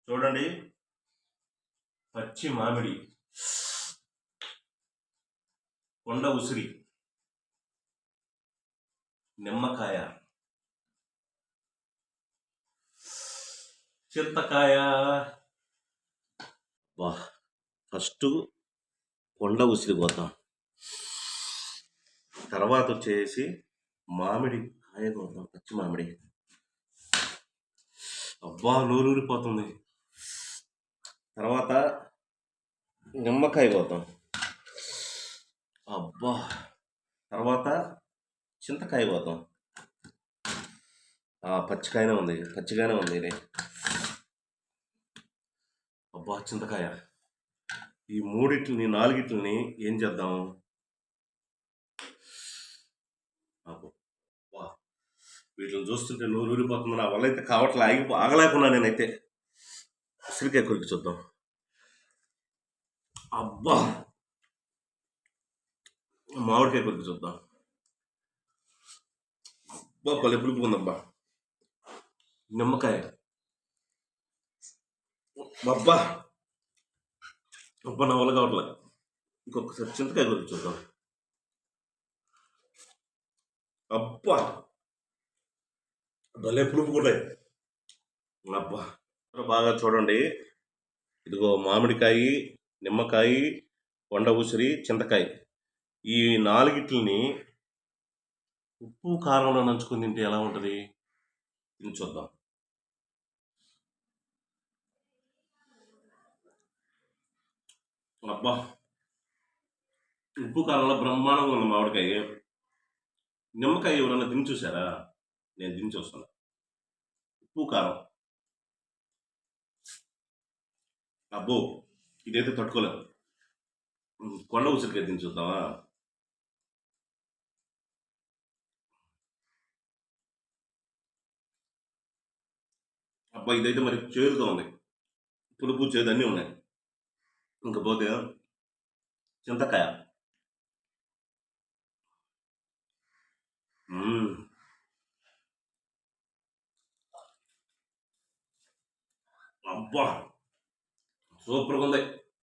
చూడండి, పచ్చి మామిడి, కొండ ఉసిరి, నిమ్మకాయ, చింతకాయ. వా ఫస్ట్ కొండ ఉసిరి పోతాం, తర్వాత వచ్చేసి మామిడి కాయ కోద్దాం, పచ్చి మామిడి. అబ్బా, నూరూరిపోతుంది. తర్వాత నిమ్మకాయ కోద్దాం. అబ్బా, తర్వాత చింతకాయ కోద్దాం. పచ్చిగానే ఉంది ఇది. అబ్బా, చింతకాయ. ఈ మూడిట్లని నాలుగిట్లని ఏం చేద్దాం? వీటిని చూస్తుంటే నూరు ఊరిపోతుంది. నా వల్ల అయితే కావట్లే, ఆగలేకున్నా నేనైతే. ఉసిరికాయ కొరికి చూద్దాం. అబ్బా, మామిడికాయ కొరికి చూద్దాం. అబ్బా, భలే పులుపు ఉందబ్బా. నిమ్మకాయ. అబ్బా అబ్బా, నా వల్ల కావట్లే. ఇంకొకసారి చింతకాయ కొరికి చూద్దాం. అబ్బా, భలే పులుపు కూడా. అబ్బా, బాగా చూడండి. ఇదిగో మామిడికాయ, నిమ్మకాయ, కొండ ఉసిరి, చింతకాయ. ఈ నాలుగిట్లని ఉప్పు కారంలో నంచుకొని తింటే ఎలా ఉంటుంది? ఇది చూద్దాం. అబ్బా, ఉప్పు కారంలో బ్రహ్మాండంగా ఉంది మామిడికాయ. నిమ్మకాయ ఎవరన్నా తిని చూసారా? నేను తిని చూస్తాను. ఉప్పు కారం, అబ్బో, ఇదైతే తట్టుకోలేదు. కొండ ఉసిరికాయ తిని చూద్దామా? అబ్బా, ఇదైతే మరి చేదుగా ఉంది. పులుపు చేదు అన్నీ ఉన్నాయి. ఇంకపోతే చింతకాయ. అబ్బా, సూపర్గా ఉంది.